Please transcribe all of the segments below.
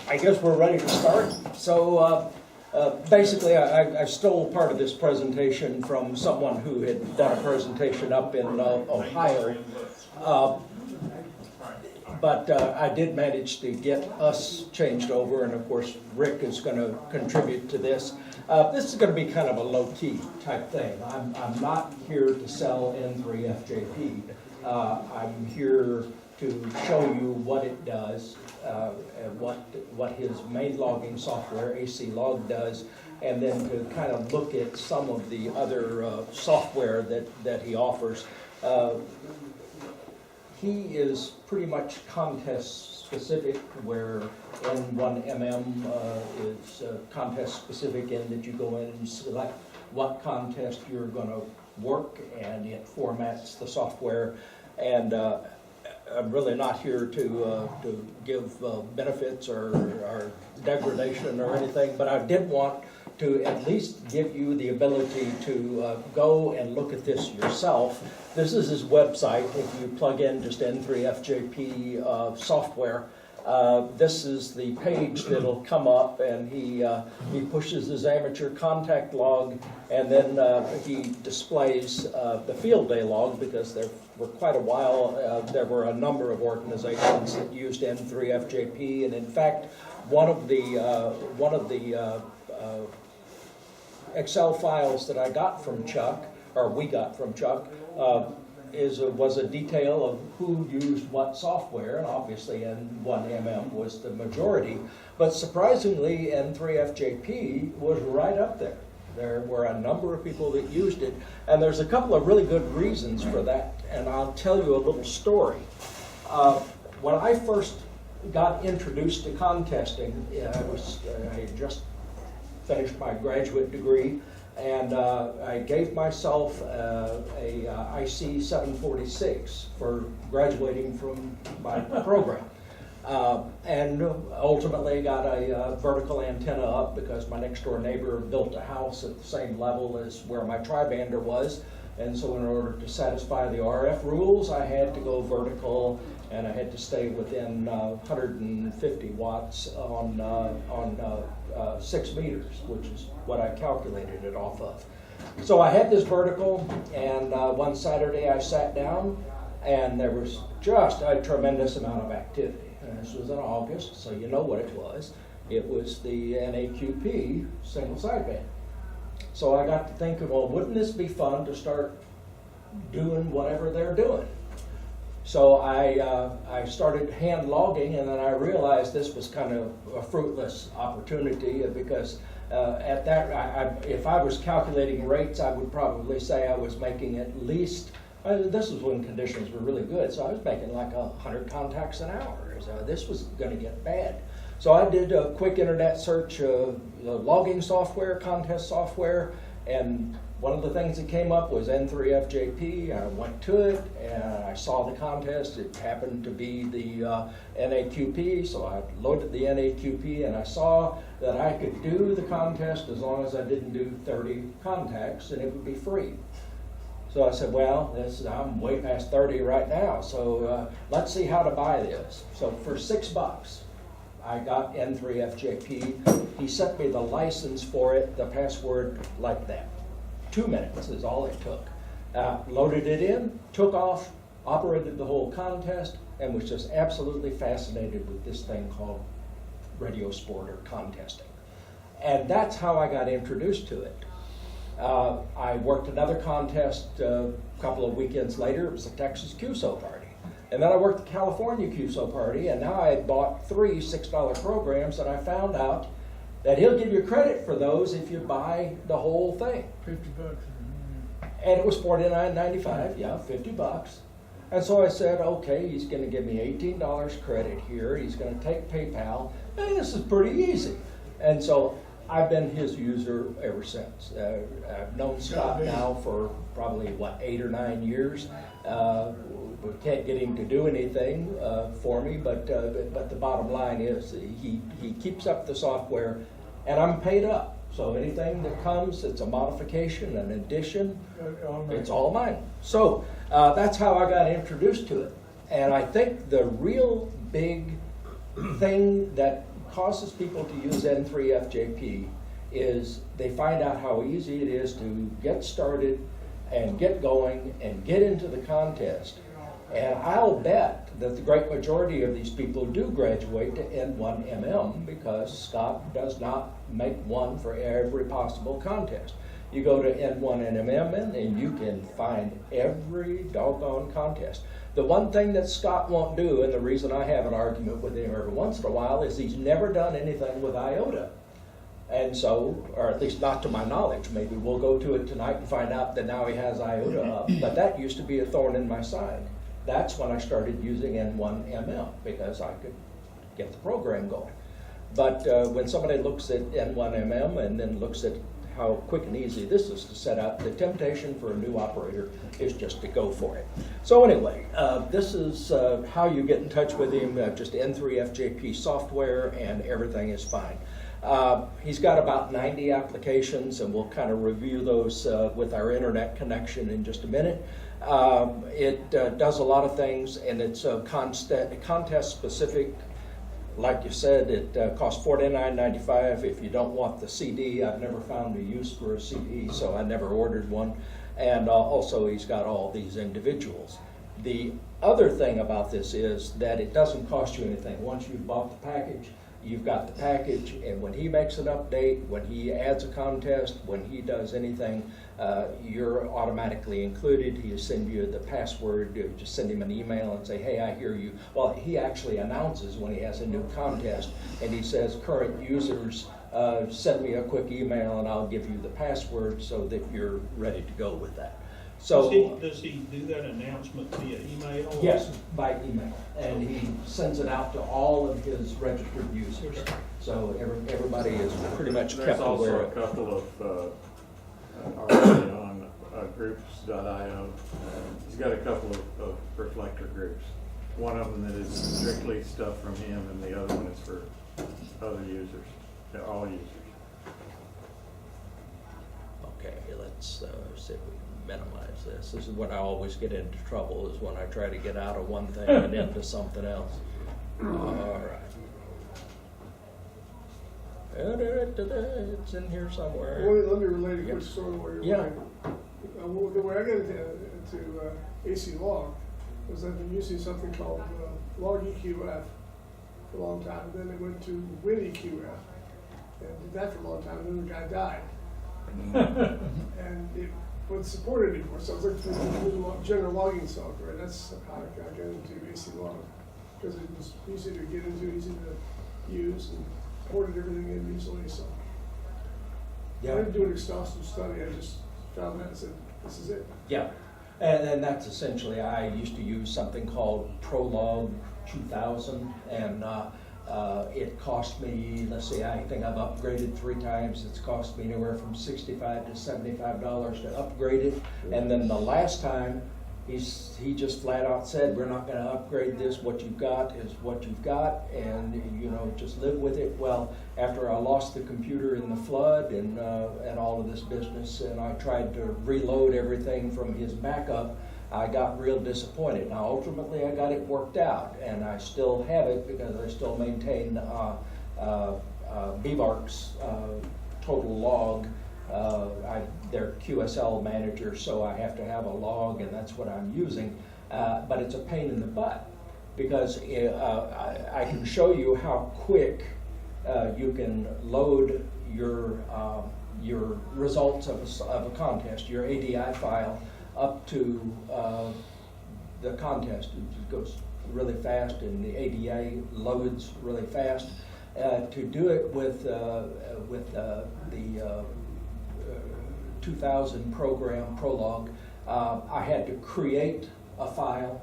I guess we're ready to start. So basically, I stole part of this presentation from someone who had done a presentation up in Ohio. But I did manage to get us changed over, and of course Rick is going to contribute to this. This is going to be kind of a low-key type thing. I'm not here to sell N3FJP. I'm here to show you what it does, and what his main logging software, AC Log, does, and then to kind of look at some of the other software that he offers. He is pretty much contest specific, where N1MM is contest specific in that you go in and select what contest you're going to work, and it formats the software. And I'm really not here to give benefits or degradation or anything, but I did want to at least give you the ability to go and look at this yourself. This is his website. If you plug in just N3FJP software, this is the page that'll come up, and he pushes his amateur contact log, and then he displays the field day log, because there for quite a while there were a number of organizations that used N3FJP, and in fact one of the Excel files that I got from Chuck, or we got from Chuck, was a detail of who used what software, and obviously N1MM was the majority, but surprisingly N3FJP was right up there. There were a number of people that used it, and there's a couple of really good reasons for that, and I'll tell you a little story. When I first got introduced to contesting, I had just finished my graduate degree, and I gave myself a IC 746 for graduating from my program. And ultimately got a vertical antenna up, because my next door neighbor built a house at the same level as where my tri-bander was. And so in order to satisfy the RF rules, I had to go vertical, and I had to stay within 150 watts on 6 meters, which is what I calculated it off of. So I had this vertical, and one Saturday I sat down, and there was just a tremendous amount of activity. And this was in August, so you know what it was. It was the NAQP single sideband. So I got to thinking, well, wouldn't this be fun to start doing whatever they're doing? So I started hand logging, and then I realized this was kind of a fruitless opportunity, because at that, if I was calculating rates, I would probably say I was making at least, this was when conditions were really good, so I was making like 100 contacts an hour. So this was going to get bad. So I did a quick internet search of logging software, contest software, and one of the things that came up was N3FJP. I went to it, and I saw the contest. It happened to be the NAQP, so I loaded the NAQP, and I saw that I could do the contest as long as I didn't do 30 contacts, and it would be free. So I said, well, I'm way past 30 right now, so let's see how to buy this. So for $6, I got N3FJP. He sent me the license for it, the password, like that. 2 minutes is all it took. Loaded it in, took off, operated the whole contest, and was just absolutely fascinated with this thing called radio sport or contesting. And that's how I got introduced to it. I worked another contest a couple of weekends later. It was the Texas QSO party. And then I worked the California QSO party, and now I had bought 3 $6 programs, and I found out that he'll give you credit for those if you buy the whole thing. 50 bucks. And it was $49.95, yeah, 50 bucks. And so I said, okay, he's going to give me $18 credit here. He's going to take PayPal. And this is pretty easy. And so I've been his user ever since. I've known Scott now for probably, 8 or 9 years. We can't get him to do anything for me, but the bottom line is he keeps up the software, and I'm paid up. So anything that comes, it's a modification, an addition, it's all mine. So that's how I got introduced to it. And I think the real big thing that causes people to use N3FJP is they find out how easy it is to get started and get going and get into the contest. And I'll bet that the great majority of these people do graduate to N1MM because Scott does not make one for every possible contest. You go to N1MM and you can find every doggone contest. The one thing that Scott won't do, and the reason I have an argument with him every once in a while, is he's never done anything with IOTA. And so, or at least not to my knowledge, maybe we'll go to it tonight and find out that now he has IOTA up, but that used to be a thorn in my side. That's when I started using N1MM, because I could get the program going. But when somebody looks at N1MM and then looks at how quick and easy this is to set up, the temptation for a new operator is just to go for it. So anyway, this is how you get in touch with him, just N3FJP software, and everything is fine. He's got about 90 applications, and we'll kind of review those with our internet connection in just a minute. It does a lot of things, and it's contest specific. Like you said, it costs $49.95 if you don't want the CD. I've never found a use for a CD, so I never ordered one. And also, he's got all these individuals. The other thing about this is that it doesn't cost you anything. Once you've bought the package, you've got the package, and when he makes an update, when he adds a contest, when he does anything, you're automatically included. He'll send you the password. You just send him an email and say, hey, I hear you. Well, he actually announces when he has a new contest, and he says, current users, send me a quick email and I'll give you the password so that you're ready to go with that. So, does he do that announcement via email? Yes, by email, and he sends it out to all of his registered users. So everybody is pretty much kept aware of it. There's also a couple of already on groups.io. He's got a couple of reflector groups. One of them that is strictly stuff from him, and the other one is for other users. They're all users. Okay, let's see if we can minimize this. This is when I always get into trouble, is when I try to get out of one thing and into something else. All right. It's in here somewhere. Let me relate a quick story while you're writing. The way I got into AC Log was I've been using something called Log EQF for a long time, and then it went to Win EQF, and did that for a long time, and then the guy died. And it wasn't supported anymore, so I was looking for general logging software. That's how I got into AC Log, because it was easy to get into, easy to use, and ported everything in easily. So I didn't do an exhaustive study. I just found that and said, this is it. Yeah, and that's essentially, I used to use something called Prolog 2000, and it cost me, let's see, I think I've upgraded 3 times. It's cost me anywhere from $65 to $75 to upgrade it. And then the last time, he just flat out said, we're not going to upgrade this. What you've got is what you've got, and just live with it. Well, after I lost the computer in the flood and all of this business, and I tried to reload everything from his backup, I got real disappointed. Now, ultimately, I got it worked out, and I still have it because I still maintain BVARC's total log. They're QSL manager, so I have to have a log, and that's what I'm using. But it's a pain in the butt because I can show you how quick you can load your results of a contest, your ADI file, up to the contest. It goes really fast, and the ADI loads really fast. To do it with the 2000 program Prolog, I had to create a file,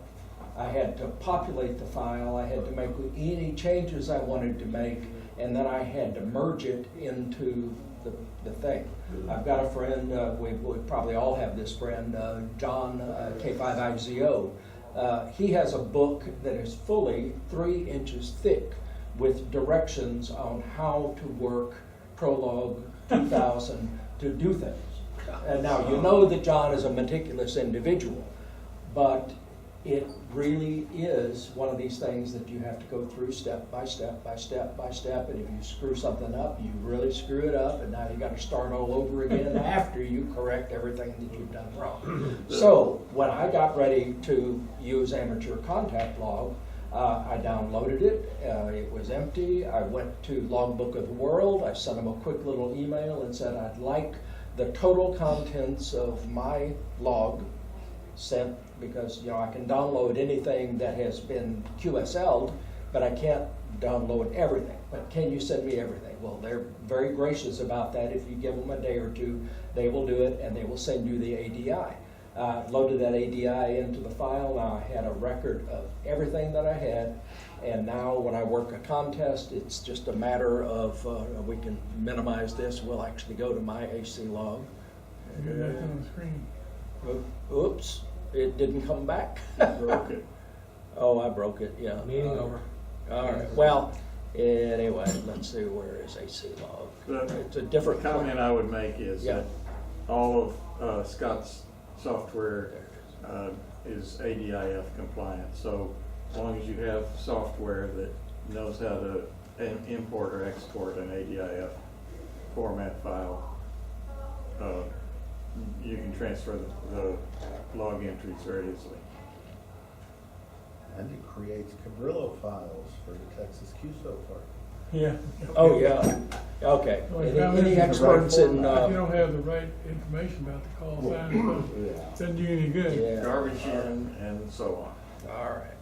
I had to populate the file, I had to make any changes I wanted to make, and then I had to merge it into the thing. I've got a friend, we probably all have this friend, John, K5GZR. He has a book that is fully 3 inches thick with directions on how to work Prolog 2000 to do things. And now, you know that John is a meticulous individual, but it really is one of these things that you have to go through step by step by step by step, and if you screw something up, you really screw it up, and now you gotta start all over again after you correct everything that you've done wrong. So, when I got ready to use Amateur Contact Log, I downloaded it, it was empty, I went to Logbook of the World, I sent them a quick little email and said I'd like the total contents of my log sent, because I can download anything that has been QSL'd, but I can't download everything. But can you send me everything? Well, they're very gracious about that. If you give them a day or two, they will do it, and they will send you the ADI. Loaded that ADI into the file. Now I had a record of everything that I had, and now when I work a contest, it's just a matter of, we can minimize this. We'll actually go to my AC log. Get that on the screen. Oops, it didn't come back. Broke it. Oh, I broke it, yeah. Meeting over. All right, well, anyway, let's see, where is AC log? It's a different The comment I would make is Yeah. that all of Scott's software is ADIF compliant. So as long as you have software that knows how to import or export an ADIF format file, you can transfer the log entries very easily. And it creates Cabrillo files for the Texas QSO part. Yeah. Oh, yeah, okay. Well, Any now any this is the experts in, If you don't have the right information about the call sign and stuff, Yeah. doesn't do you any good. yeah. Garbage in and so on. All right,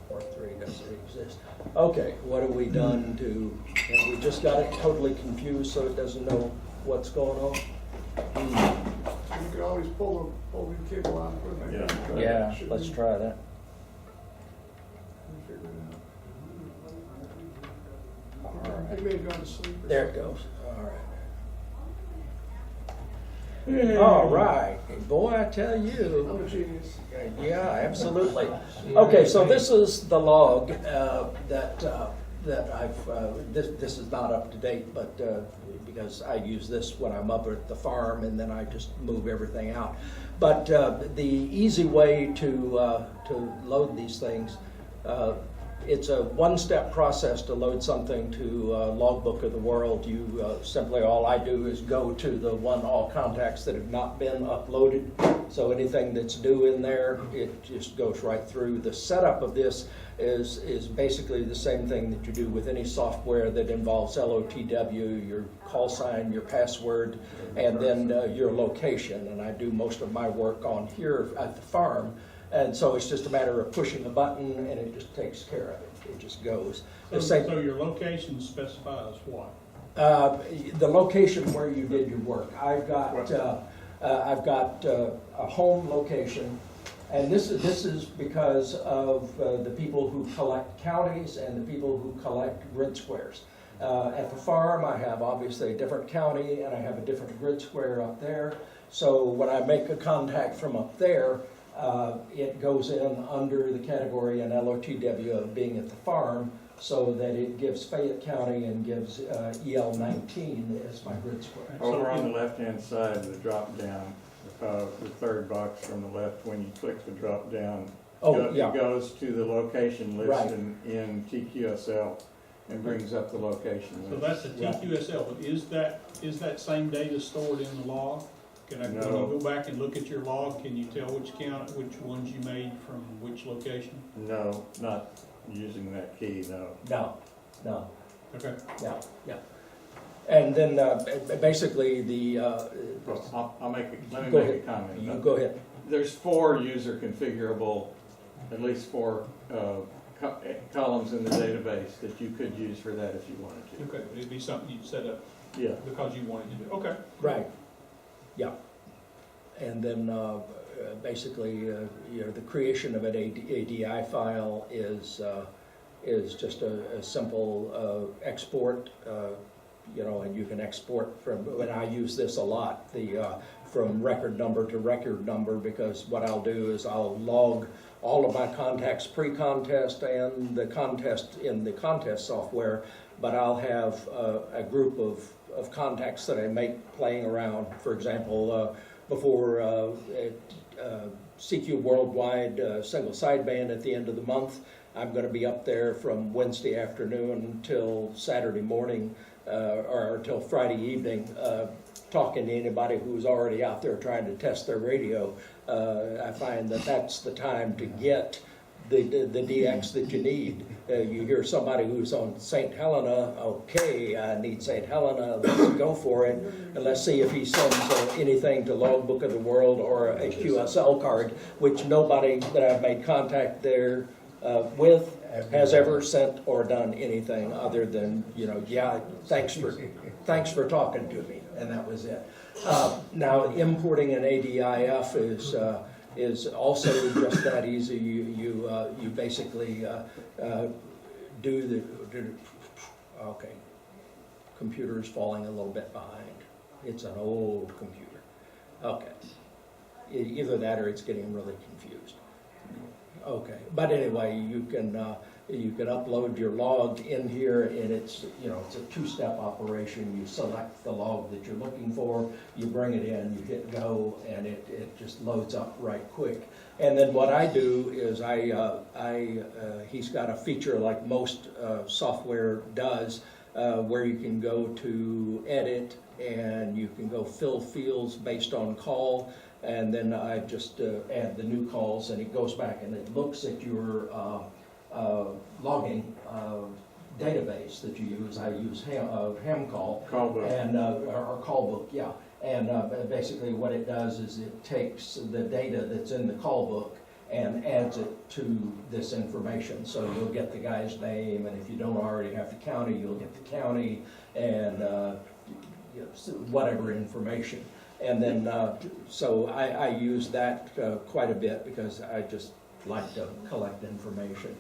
port 3 doesn't exist. Okay, what have we done to, have we just got it totally confused so it doesn't know what's going on? You can always pull the cable out and put it back in. Yeah, Should let's be- try that. figure it All out. right, It may have gone to sleep. or there it something. goes, all right. Hey. All right, boy, I tell you. I'm a genius. Yeah, absolutely. Okay, so this is the log that I've, this is not up to date, but because I use this when I'm up at the farm and then I just move everything out. But the easy way to load these things, it's a one-step process to load something to Logbook of the World. You simply, all I do is go to the all contacts that have not been uploaded. So anything that's due in there, it just goes right through. The setup of this is basically the same thing that you do with any software that involves LOTW, your call sign, your password, and then your location. And I do most of my work on here at the farm. And so it's just a matter of pushing a button and it just takes care of it. It just goes. The same- So your location specifies what? the location where you did your work. I've got a home location, and this is because of the people who collect counties and the people who collect grid squares. At the farm, I have obviously a different county and I have a different grid square up there. So when I make a contact from up there, it goes in under the category and LOTW of being at the farm, so that it gives Fayette County and gives EL19 as my grid square. Over on the left-hand side, the drop-down, the third box from the left, when you click the drop-down, Oh, yeah. it goes to the location list Right. in TQSL and brings up the location So list. that's a TQSL, but is that same data stored in the log? When you No. go back and look at your log, can you tell which ones you made from which location? No, not using that key, no. No. Okay. Yeah. And then basically the, Well, let me Go make a ahead. comment. you go ahead. There's 4 user configurable, at least 4 columns in the database that you could use for that if you wanted to. Okay, it'd be something you'd set up Yeah. because you wanted to do. Okay. Right, yeah. And then basically, the creation of an ADI file is just a simple export, and you can export from, and I use this a lot, from record number to record number, because what I'll do is I'll log all of my contacts pre-contest and the contest in the contest software, but I'll have a group of contacts that I make playing around. For example, before CQ Worldwide single sideband at the end of the month. I'm going to be up there from Wednesday afternoon until Saturday morning, or until Friday evening, talking to anybody who's already out there trying to test their radio. I find that that's the time to get the DX that you need. You hear somebody who's on St. Helena, okay, I need St. Helena, let's go for it, and let's see if he sends anything to Logbook of the World or a QSL card, which nobody that I've made contact there with has ever sent or done anything other than, yeah, thanks for talking to me, and that was it. Now, importing an ADIF is also just that easy. You basically okay, computer is falling a little bit behind. It's an old computer. Okay, either that or it's getting really confused. Okay, but anyway, you can upload your log in here, and it's it's a two-step operation. You select the log that you're looking for, you bring it in, you hit go, and it just loads up right quick. And then what I do is he's got a feature like most software does, where you can go to edit and you can go fill fields based on call. And then I just add the new calls, and it goes back and it looks at your logging database that you use. I use ham call Callbook. and or call book, yeah. And basically what it does is it takes the data that's in the call book and adds it to this information. So you'll get the guy's name, and if you don't already have the county, you'll get the county and whatever information. And then, so I use that quite a bit because I just like to collect information.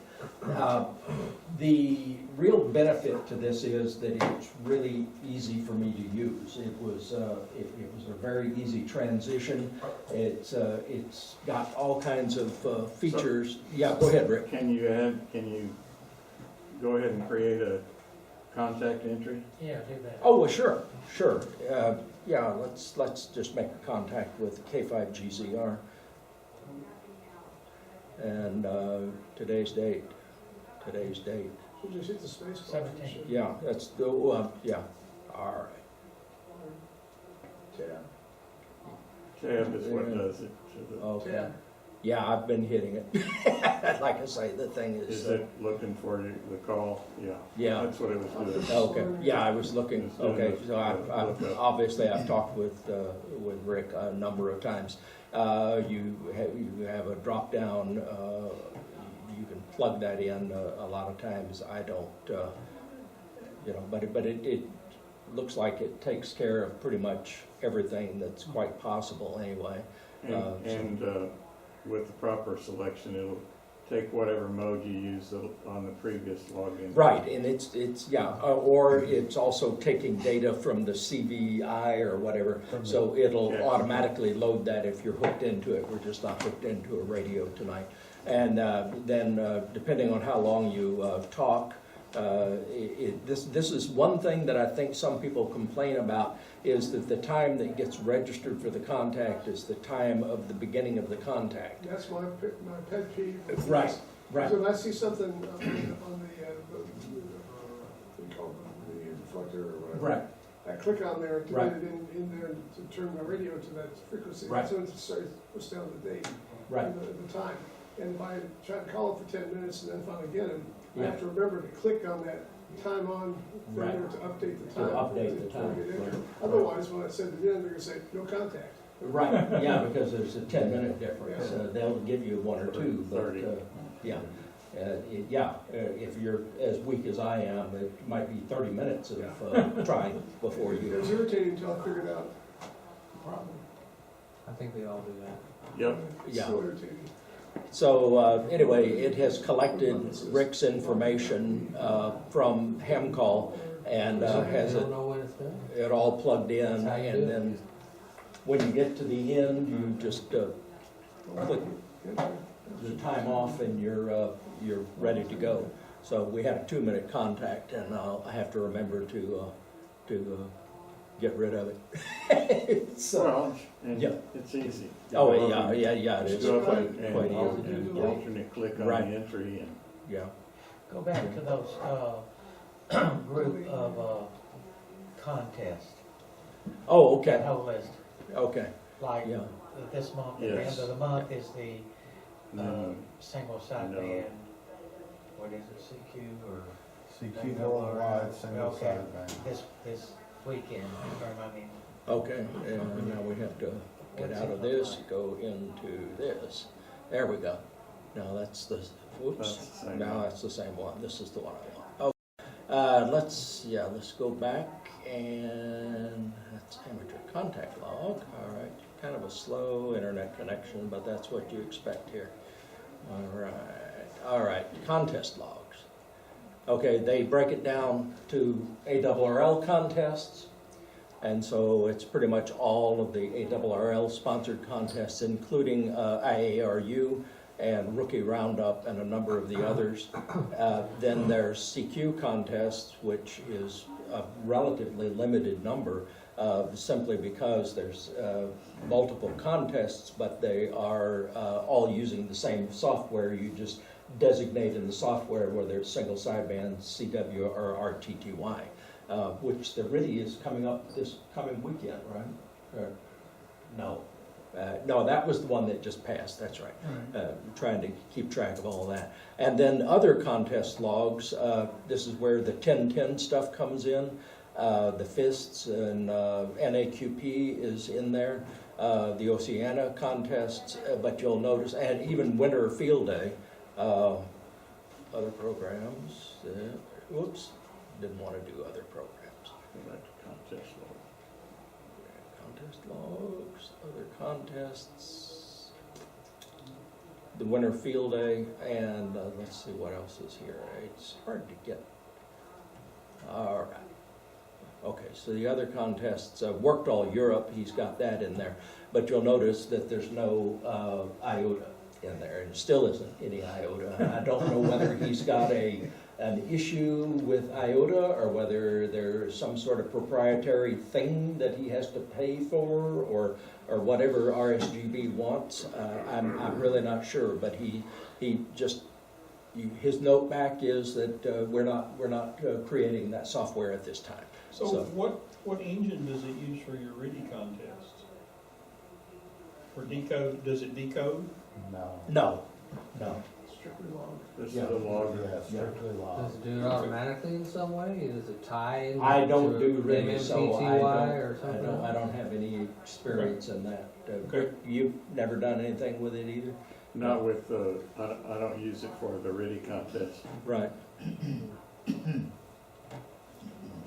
The real benefit to this is that it's really easy for me to use. It was a very easy transition. It's got all kinds of features. Yeah, go ahead, Rick. Can you go ahead and create a contact entry? Yeah, do that. Oh, well, sure. Yeah, let's just make a contact with K5GZR. And today's date. You just hit the space bar. 17. Yeah, that's the yeah. All right. Tab is what does it. Okay. Tab. Yeah, I've been hitting it. Like I say, the thing Is is. it looking for the call? Yeah. Yeah. That's what it was doing. Okay. Yeah, I was looking. Okay, so Look obviously I've talked with Rick a number of times. You have a drop down. You can plug that in a lot of times. I don't, but it looks like it takes care of pretty much everything that's quite possible anyway. And with the proper selection, it'll take whatever mode you used on the previous login. Right, and it's or it's also taking data from the CVI or whatever, so it'll automatically load that if you're hooked into it. We're just not hooked into a radio tonight. And then depending on how long you talk, this is one thing that I think some people complain about, is that the time that gets registered for the contact is the time of the beginning of the contact. That's my pet peeve. Right. So when I see something on the we call it the reflector or whatever. Right. I click on there to Right. get it in there to turn my radio to that frequency. Right. So it starts, puts down the date. Right. And the time. And if I try to call it for 10 minutes and then finally get it, I Yeah. have to remember to click on that time on Right. there to update the To time. update the before I time, get in there. right. Otherwise, when I send it in, they're gonna say, no contact. Right, yeah, because there's a 10-minute difference. They'll give you one or two, but, 30. yeah. If you're as weak as I am, it might be 30 minutes of trying before It you. was irritating until I figured out the problem. I think we all do that. Yep. It's Yeah. so irritating. So anyway, it has collected Rick's information from Hamcall and has You it don't know what it's doing? all plugged in, That's how you do and it. then when you get to the end, you just click the time off and you're ready to go. So we had a 2-minute contact, and I have to remember to get rid of it. So, Well, and Yeah. it's easy. oh, yeah, it Just is go up quite and easy. alternate click on the Right. entry and. Yeah, Go back to those, group of, contests, oh, that okay, whole list. okay, Like, yeah. this month, at the end Yes. of the month is the, No, single side No. band, what is it, CQ or? CQ worldwide, single Okay. side band. This weekend, or I mean, Okay, and now we have to get out of this, go into this. There we go. Now that's the, That's whoops, the same now one. that's the same one. This is the one I want. Okay, let's go back and that's amateur contact log. All right, kind of a slow internet connection, but that's what you expect here. All right, contest logs. Okay, they break it down to ARRL contests. And so it's pretty much all of the ARRL sponsored contests, including IARU and Rookie Roundup and a number of the others. Then there's CQ contests, which is a relatively limited number, simply because there's multiple contests, but they are all using the same software. You just designate in the software whether it's single sideband, CW, or RTTY. Which the RIDI is coming up this coming weekend, right? No. No, that was the one that just passed, that's right. Trying to keep track of all that. And then other contest logs, this is where the 1010 stuff comes in, the FISTs and NAQP is in there, the Oceania contests, but you'll notice, and even Winter Field Day, other programs, whoops. Didn't want to do other programs. Go back to contest log. Contest logs, other contests, the Winter Field Day, and let's see what else is here. It's hard to get. All right. Okay, so the other contests, Worked All Europe, he's got that in there. But you'll notice that there's no IOTA in there, and still isn't any IOTA. I don't know whether he's got an issue with IOTA or whether there's some sort of proprietary thing that he has to pay for or whatever RSGB wants. I'm really not sure, but he just, his note back is that we're not creating that software at this time. So what engine does it use for your RIDI contests? For decode, does it decode? No. No. Strictly log. This is Yeah. the logger. Yeah, strictly Does log. it do it automatically in some way? Does it tie in? I don't to do RIDI, so MMTTY or something? I don't have any experience in that. Okay. You've never done anything with it either? Not with, I don't use it for the RIDI contest. Right.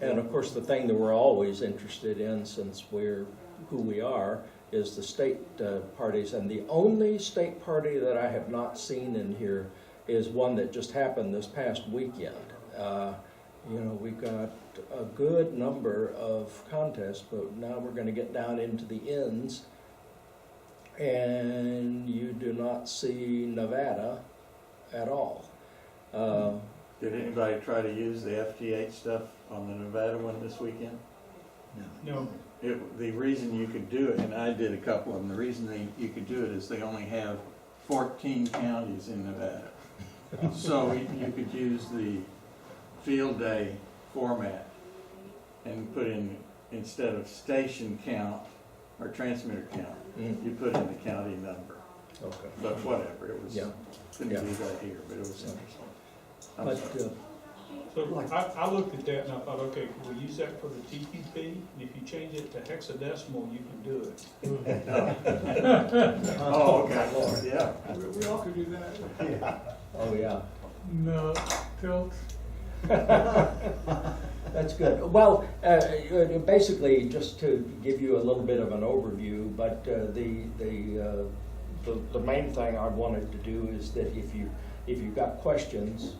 And of course, the thing that we're always interested in, since we're who we are, is the state parties. And the only state party that I have not seen in here is one that just happened this past weekend. You know, we've got a good number of contests, but now we're going to get down into the ends. And you do not see Nevada at all. Did anybody try to use the FT8 stuff on the Nevada one this weekend? No. The reason you could do it, and I did a couple of them, the reason you could do it is they only have 14 counties in Nevada. So you could use the field day format and put in, instead of station count or transmitter count, you put in the county number. Okay. But whatever, it was, Yeah. couldn't Yeah. do that here, but it was Yeah. interesting. I'm But, sorry. So I looked at that and I thought, okay, can we use that for the TPP? And if you change it to hexadecimal, you can do it. Oh, okay, yeah. We all could do that. oh, yeah. No, tilt. That's good. Well, basically, just to give you a little bit of an overview, but the main thing I wanted to do is that if you've got questions,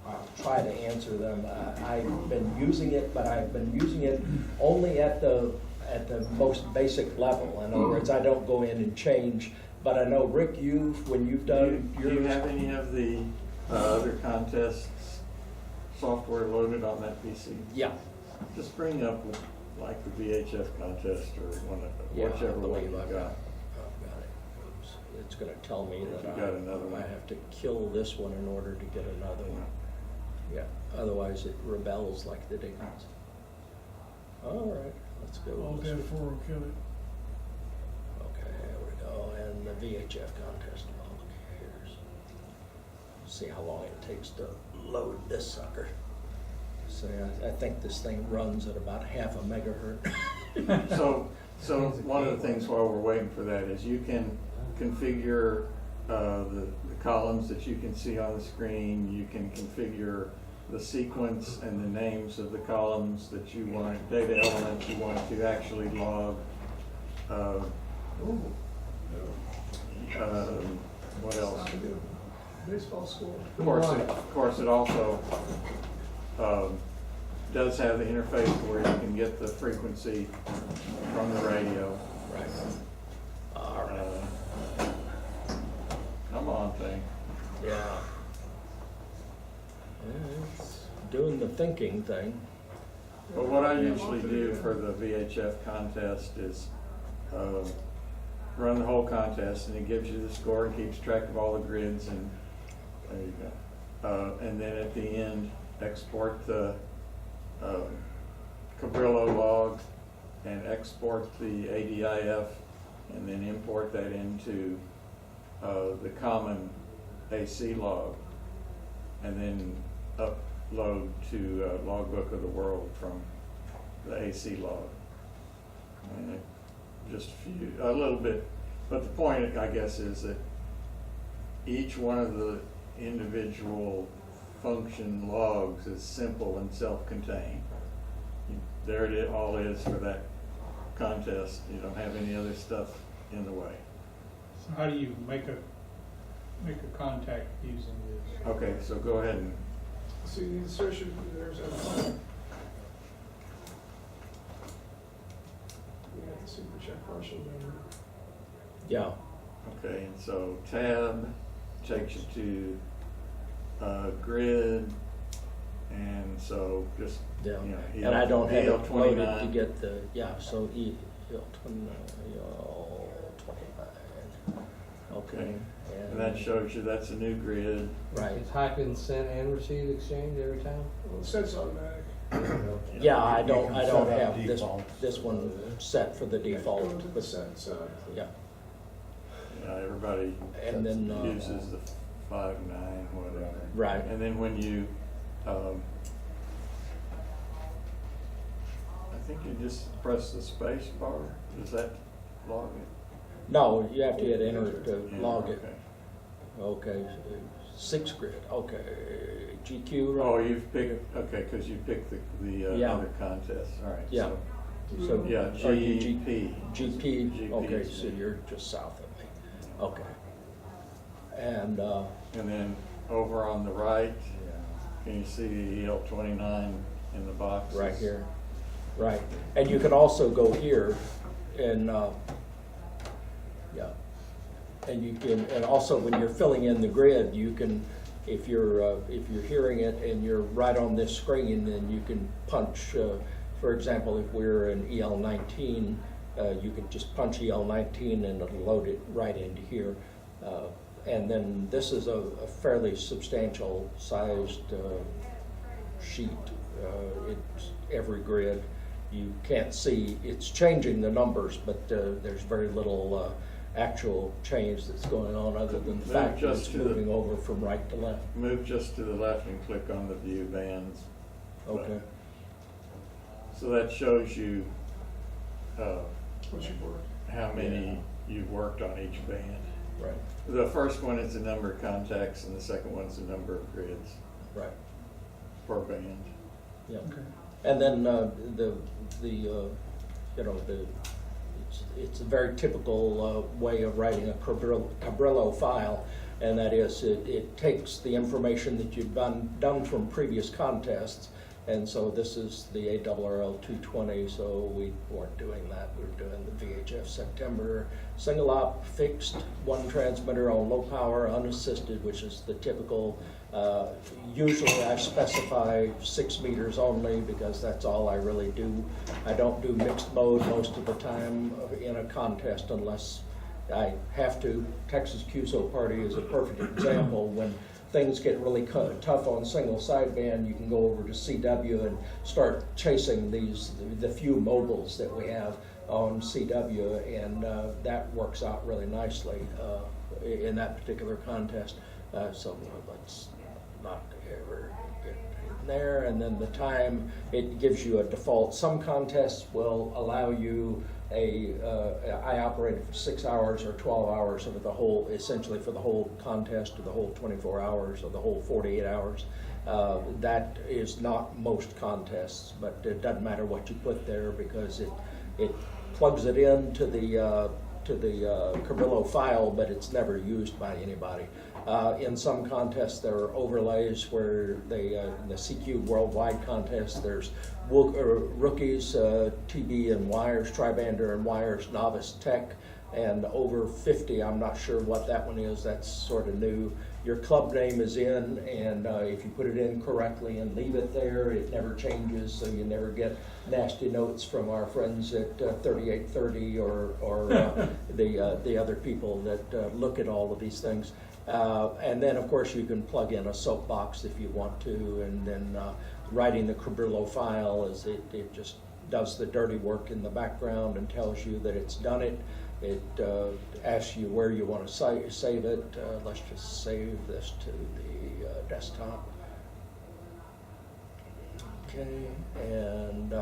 I'll try to answer them. I've been using it, but I've been using it only at the most basic level. In other words, I don't go in and change. But I know, Rick, when you've done Do you yours, have any of the other contests software loaded on that PC? yeah. Just bring up like the VHF contest or Yeah, I whichever one believe you I've got. got it. Oops. It's gonna tell me If that you got another one. I have to kill this one in order to get another one. Yeah, otherwise it rebels like the Dickens. All right, let's go. Alt with this F4 will kill it. Okay, there we go, and the VHF contest log, here's, see how long it takes to load this sucker. So I think this thing runs at about half a megahertz. So one of the things while we're waiting for that is you can configure the columns that you can see on the screen. You can configure the sequence and the names of the columns that you want, data elements you want to actually log. What else? Baseball score. Of course, it also does have the interface where you can get the frequency from the radio. Right. All right. Come on, thing. Yeah. It's doing the thinking thing. But what I usually do for the VHF contest is run the whole contest, and it gives you the score and keeps track of all the grids, and there you go. And then at the end, export the Cabrillo log and export the ADIF, and then import that into the common AC log, and then upload to Logbook of the World from the AC log. And just a little bit, but the point, I guess, is that each one of the individual function logs is simple and self-contained. There it all is for that contest. You don't have any other stuff in the way. So how do you make a contact using this? Okay, so go ahead and, So you need to search it, there's a. You got the super check partial memory. Yeah. okay, and so tab takes you to grid, and so just, Yeah, you know, and I don't have it loaded to EL29. get the, yeah, so EL29, okay. And that shows you that's a new grid. Right, You type in send and receive exchange every time? Well, it says automatic. yeah, I don't You can set up have defaults. this one set for the Go to default, the but, set side. yeah, Everybody and then, uses the 5.9, whatever. right, And then when you, I think you just press the space bar, does that log it? no, you have to hit enter to Yeah, log it. okay. Okay, 6 grid, okay, GQ, right? Oh, you've picked, okay, because you picked the Yeah. other contest, all right. Yeah. So, Yeah, are you GP. GP, okay, is so me. you're just south of me, okay. And, And then over on the right, can you see the EL29 in the box? right here, right, and you can also go here and, yeah, and you can, and also when you're filling in the grid, you can, if you're hearing it and you're right on this screen, then you can punch, for example, if we're in EL19, you can just punch EL19 and it'll load it right into here. And then this is a fairly substantial sized sheet. It's every grid. You can't see, it's changing the numbers, but there's very little actual change that's going on other than the Move fact that just it's to the- moving over from right to left. Move just to the left and click on the view bands. Okay. So that shows you What you work. how many you've worked on each band. Right, The first one is the number of contacts, and the second one's the number of grids right, per band. yeah. Okay. And then it's a very typical way of writing a Cabrillo file, and that is it takes the information that you've done from previous contests And so this is the ARRL 220, so we weren't doing that. We were doing the VHF September single op fixed, one transmitter on low power, unassisted, which is the typical. Usually I specify 6 meters only because that's all I really do. I don't do mixed mode most of the time in a contest unless I have to. Texas QSO Party is a perfect example. When things get really tough on single sideband, you can go over to CW and start chasing the few mobiles that we have on CW, and that works out really nicely in that particular contest. So let's not ever get in there. And then the time, it gives you a default. Some contests will allow you I operated for 6 hours or 12 hours over the whole, essentially for the whole contest, or the whole 24 hours, or the whole 48 hours. That is not most contests, but it doesn't matter what you put there because it plugs it into the Cabrillo file, but it's never used by anybody. In some contests, there are overlays where in the CQ Worldwide contest, there's rookies, TB and wires, tribander and wires, novice tech, and over 50. I'm not sure what that one is. That's sort of new. Your club name is in, and if you put it in correctly and leave it there, it never changes, so you never get nasty notes from our friends at 3830 or the other people that look at all of these things. And then, of course, you can plug in a soapbox if you want to, and then writing the Cabrillo file is it just does the dirty work in the background and tells you that it's done it. It asks you where you want to save it. Let's just save this to the desktop. Okay, and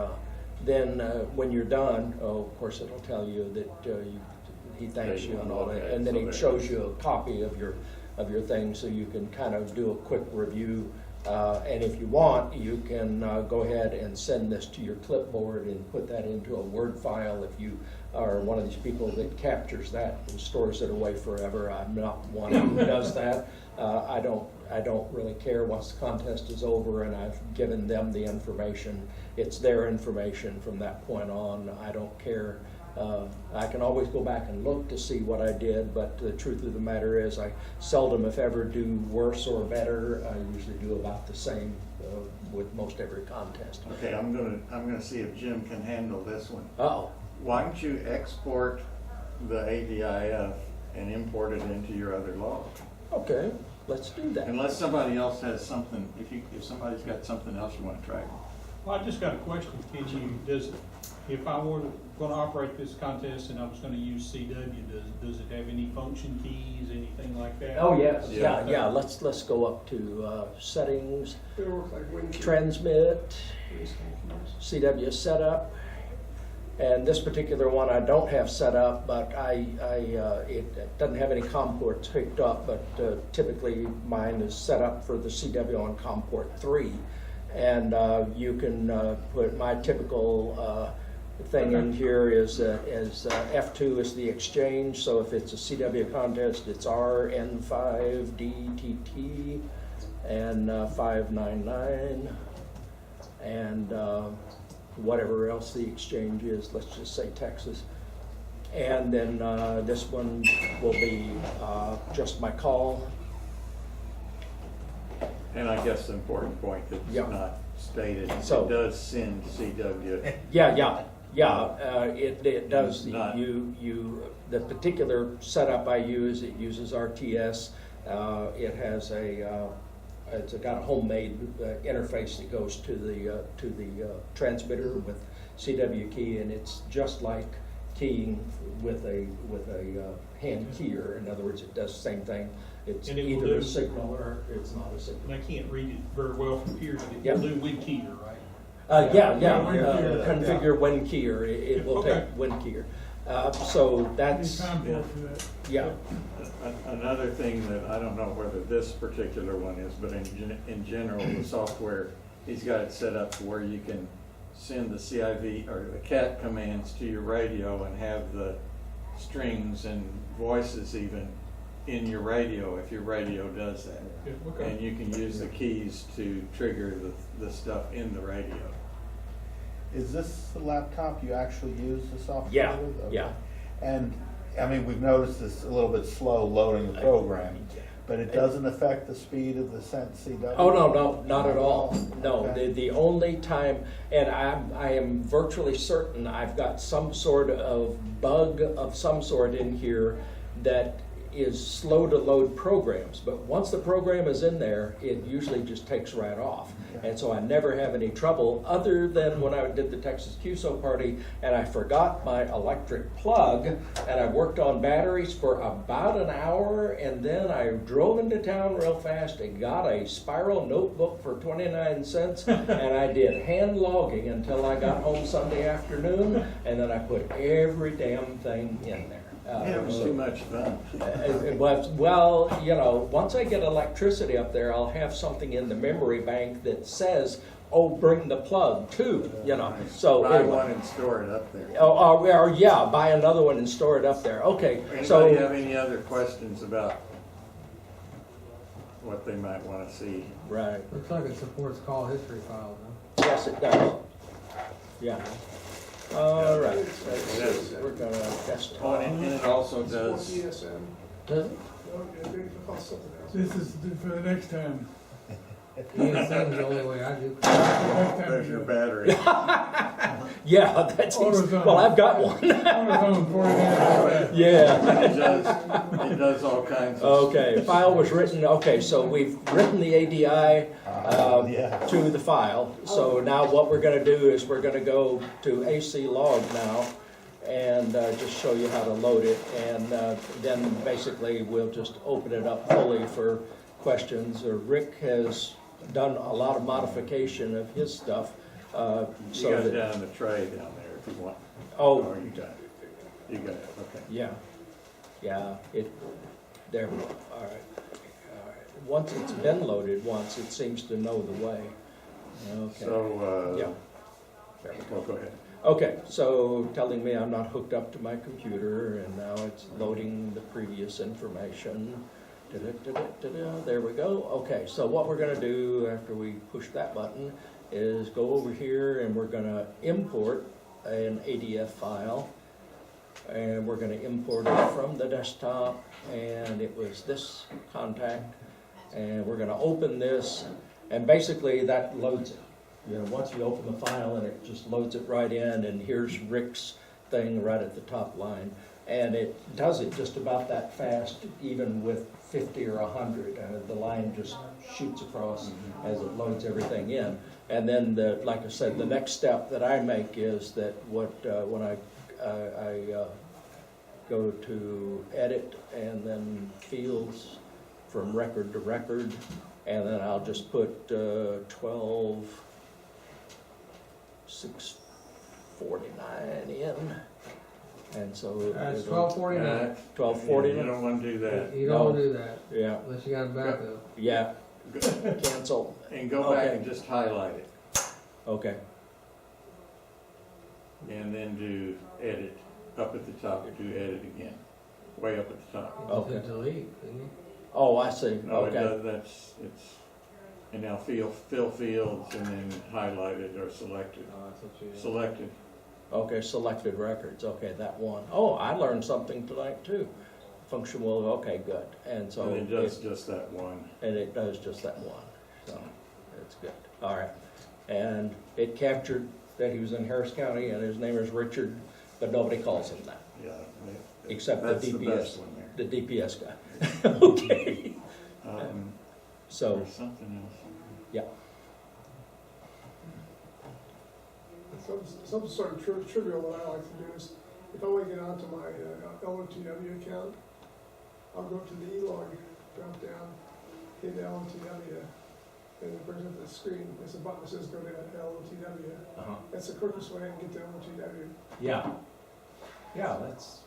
then when you're done, of course, it'll tell you that he thanks you and all that, and then he shows you a copy of your thing, so you can kind of do a quick review. And if you want, you can go ahead and send this to your clipboard and put that into a Word file if you are one of these people that captures that and stores it away forever. I'm not one who does that. I don't really care once the contest is over and I've given them the information. It's their information from that point on. I don't care. I can always go back and look to see what I did, but the truth of the matter is I seldom, if ever, do worse or better. I usually do about the same with most every contest. Okay, I'm gonna see if Jim can handle this one. Uh-oh. Why don't you export the ADIF and import it into your other log? Okay, let's do that. Unless somebody else has something, if somebody's got something else you want to track. Well, I just got a question. If I were going to operate this contest and I was going to use CW, does it have any function keys, anything like that? Oh, yes, Yeah. yeah. Let's go up to settings, It works like when transmit, CW setup. And this particular one I don't have set up, but it doesn't have any COM ports hooked up, but typically mine is set up for the CW on COM port 3. And you can put my typical thing in here is F2 is the exchange. So if it's a CW contest, it's R N5DTT and 599 and whatever else the exchange is. Let's just say Texas. And then this one will be just my call. And I guess the important point that's Yeah. not stated, So- it does send CW. Yeah. It does. Not- The particular setup I use, it uses RTS. It has it's got a homemade interface that goes to the transmitter with CW key, and it's just like keying with a hand keyer. In other words, it does the same thing. It's And it will either do- a signal or it's not a signal. And I can't read it very well from here, but Yeah. it will do with keyer, right? Configure when keyer. It will Okay. take when keyer. So Any that's, time for that. yeah. Another thing that I don't know whether this particular one is, but in general, the software, he's got it set up to where you can send the CIV or the CAT commands to your radio and have the strings and voices even in your radio if your radio does that. Yeah, okay. And you can use the keys to trigger the stuff in the radio. Is this the laptop you actually use the software Yeah, with? Okay. yeah. And, I mean, we've noticed it's a little bit slow loading the program, but it doesn't affect the speed of the CW? Oh, no, not at all. No, Okay. the only time, and I am virtually certain I've got some sort of bug of some sort in here that is slow to load programs. But once the program is in there, it usually just takes right off. Okay. And so I never have any trouble, other than when I did the Texas QSO party and I forgot my electric plug and I worked on batteries for about an hour, and then I drove into town real fast and got a spiral notebook for 29 cents and I did hand logging until I got home Sunday afternoon, and then I put every damn thing in there. Yeah, it was too much fun. It was, well, you know, once I get electricity up there, I'll have something in the memory bank that says, oh, bring the plug too, you know, so. Buy anyway. one and store it up there. Or, yeah, buy another one and store it up there, okay, Anybody so. have any other questions about what they might want to see? Right, Looks like it supports call history files, huh? yes, it does, yeah. All right, Yes. we're gonna Oh, desktop. and it also It's does, ESM. Does it? No, yeah, they call something else. This is for the next time. ESM's the only way I do. Next time there's we your do. battery. Yeah, that's easy, AutoZone. well, I've got one, AutoZone 49. yeah. It does all kinds of. Okay, file was written, okay, so we've written the ADI Yeah. to the file. So now what we're gonna do is we're gonna go to AC log now and just show you how to load it. And then basically we'll just open it up fully for questions. Rick has done a lot of modification of his stuff. You So got it that, down in the tray down there if you want. oh, You got it. You got it, okay. yeah, yeah, there we go, all right. All right. Once it's been loaded once, it seems to know the way. Okay, So, yeah. There we go. well, go ahead. Okay, so telling me I'm not hooked up to my computer, and now it's loading the previous information. Da-da-da-da-da-da. There we go. Okay, so what we're gonna do after we push that button is go over here and we're gonna import an ADF file. And we're gonna import it from the desktop, and it was this contact. And we're gonna open this, and basically that loads it. You know, once you open the file and it just loads it right in, and here's Rick's thing right at the top line. And it does it just about that fast, even with 50 or 100. The line just shoots across as it loads everything in. And then, like I said, the next step that I make is that when I go to edit and then fields from record to record, and then I'll just put 12/6/49 in, and so That's it'll- 1249. 12/49. You don't want to do that. You don't wanna do that Yeah, unless you got a backup. yeah, cancel, And go back Okay. and just highlight it, okay, and then do edit, up at the top, do edit again, way up at the top. You Okay. just hit delete, didn't you? oh, I see, No, it okay, does, and now fill fields and then highlighted or selected, Oh, that's what you did. selected. okay, selected records, okay, that one. Oh, I learned something tonight too. Function will, okay, good, and so. And it does just that one. And it does just that one, so that's good. All right, and it captured that he was in Harris County and his name is Richard, but nobody calls him that, Yeah. except the That's the DPS, best one there. the DPS guy. Okay, so, There's something else. Some sort of trivial that I like to do is, if I want to get onto my LOTW account, I'll go to the E-log drop down, hit LOTW, and it brings up the screen. There's a button that says go to LOTW. uh-huh, That's the quickest way to get to LOTW. yeah, that's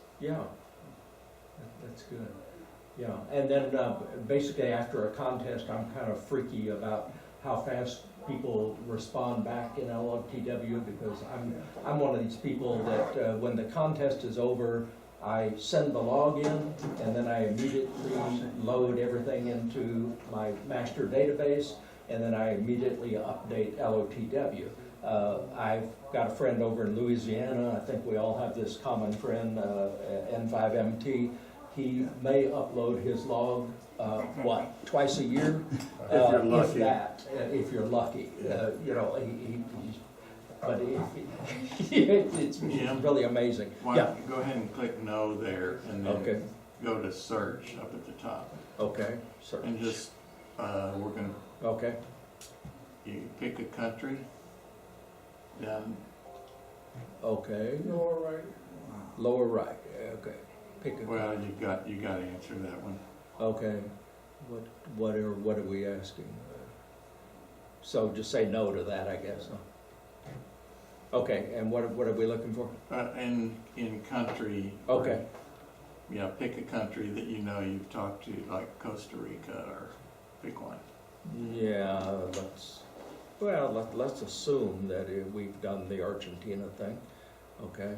good. Yeah, and then basically after a contest, I'm kind of freaky about how fast people respond back in LOTW, because I'm one of these people that when the contest is over, I send the log in, and then I immediately load everything into my master database, and then I immediately update LOTW. I've got a friend over in Louisiana, I think we all have this common friend, N5MT. He may upload his log, twice a year? If you're lucky. If that, if you're lucky. You know, but it's Jim? really amazing. Why Yeah, don't you go ahead and click no there, and okay, then go to search up at the top. okay, search. And just, we're gonna, Okay, you pick a country, down, okay, Lower right. lower right, okay, pick a, well, you got to answer that one. okay. What are we asking? So just say no to that, I guess, huh? Okay, and what are we looking for? In country. Okay, Yeah, pick a country that you know you've talked to, like Costa Rica, or pick one. yeah, let's assume that we've done the Argentina thing, okay?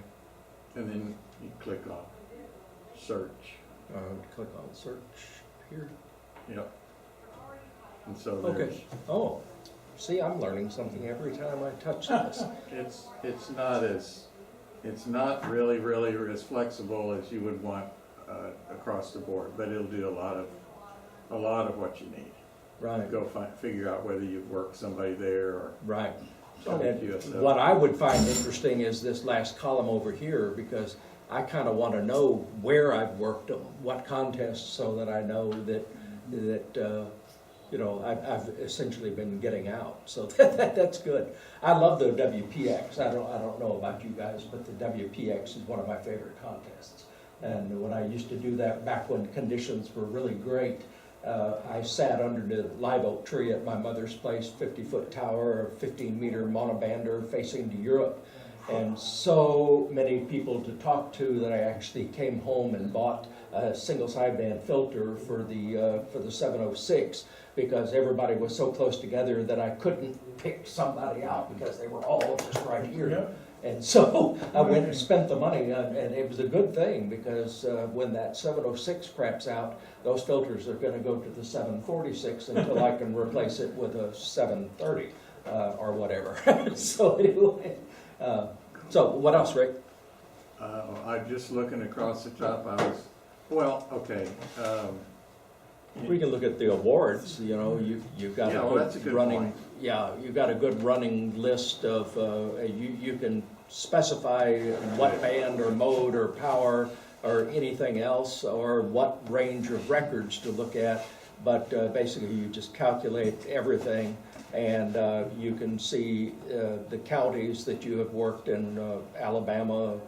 And then you click on search. Click on search here. Yep. And so Okay. there's, Oh, see, I'm learning something every time I touch this. it's not really as flexible as you would want across the board, but it'll do a lot of what you need. Right, Go figure out whether you've worked somebody there or right. somebody And QSL. what I would find interesting is this last column over here, because I kind of want to know where I've worked them, what contests, so that I know that you know, I've essentially been getting out. So that's good. I love the WPX. I don't know about you guys, but the WPX is one of my favorite contests. And when I used to do that back when conditions were really great, I sat under the live oak tree at my mother's place, 50-foot tower, 15-meter monobander facing to Europe. And so many people to talk to that I actually came home and bought a single sideband filter for the 706, because everybody was so close together that I couldn't pick somebody out because they were all just right here. Yep. And so I went and spent the money, and it was a good thing, because when that 706 craps out, those filters are going to go to the 746 until I can replace it with a 730 or whatever. So anyway, so what else, Rick? I'm just looking across the top. Okay. We can look at the awards. You know, you've got Yeah, well, that's a good running. point. Yeah, you've got a good running list of. You can specify what band or mode or power or anything else, or what range of records to look at. But basically, you just calculate everything, and you can see the counties that you have worked in, Alabama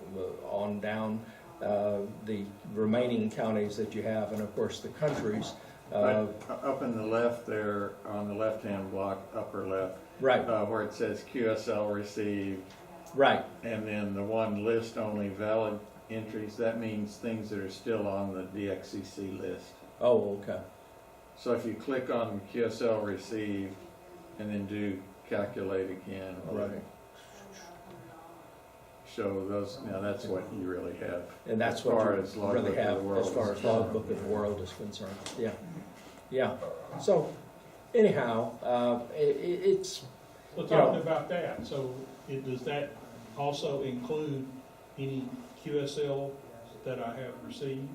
on down, the remaining counties that you have, and of course the countries. Up in the left there, on the left-hand block, upper left, Right, where it says QSL received, right, and then the one list only valid entries, that means things that are still on the DXCC list. oh, okay, So if you click on QSL received and then do calculate again, right. show those, now that's what you really have. And that's As what far you as Logbook really of the have World as far is as Logbook of the World is concerned, yeah, yeah. So anyhow, it's, So talking about that, so does that also include any QSL that I have received?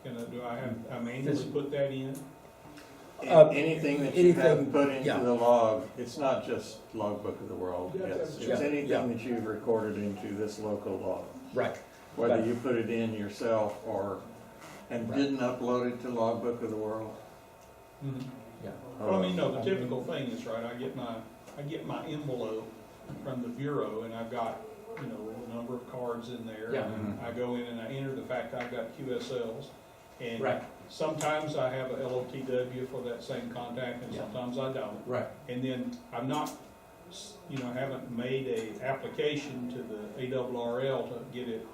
Do I manually put that in? Anything that you anything- haven't put into yeah. the log, it's not just Logbook of the World, Yeah, it's yeah, anything yeah. that you've recorded into this local log. right, Whether Right. you put it in yourself and Right. didn't upload it to Logbook of the World. Mhm. yeah, Well, I mean, no, the typical thing is, right, I get my envelope from the Bureau, and I've got, you know, a number of cards in there. Yeah. And I go in and I enter the fact I've got QSLs, and right, sometimes I have a LOTW for that same contact, and Yeah. sometimes I don't. right, And then I'm not, haven't made a application to the ARRL to get it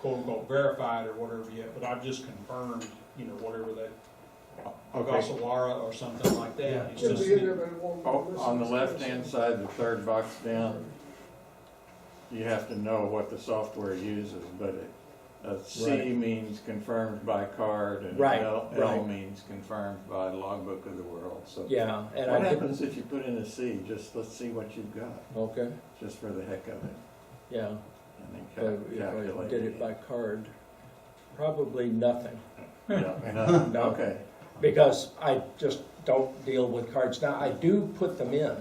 quote-unquote verified or whatever yet, but I've just confirmed, whatever that, Ogasawara or something like that. Yeah. It's Should just- be in there, but it won't. On the left-hand side, the third box down, you have to know what the software uses, but C Right. means confirmed by card, and Right, L right. means confirmed by logbook of the world, so. Yeah, and What I happens didn't, if you put in a C? Just, let's see what you've got, okay, just for the heck of it, yeah, and then if I calculate. did it by card, probably nothing. Yeah, no, No. okay, Because I just don't deal with cards. Now, I do put them in,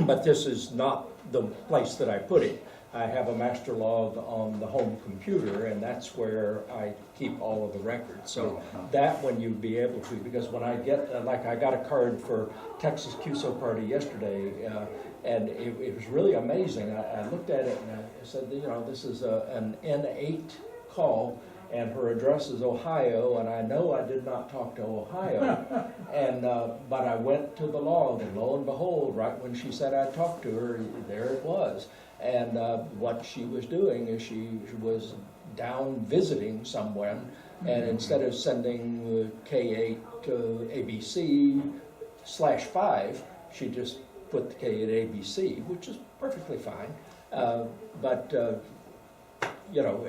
but this is not the place that I put it. I have a master log on the home computer, and that's where I keep all of the records. So that one you'd be able to, because when I get, like I got a card for Texas QSO party yesterday, and it was really amazing. I looked at it and I said, you know, this is an N8 call, and her address is Ohio, and I know I did not talk to Ohio. And, but I went to the log, and lo and behold, right when she said I talked to her, there it was. And what she was doing is she was down visiting someone, and instead of sending K8 to ABC/5, she just put the K at ABC, which is perfectly fine. But you know,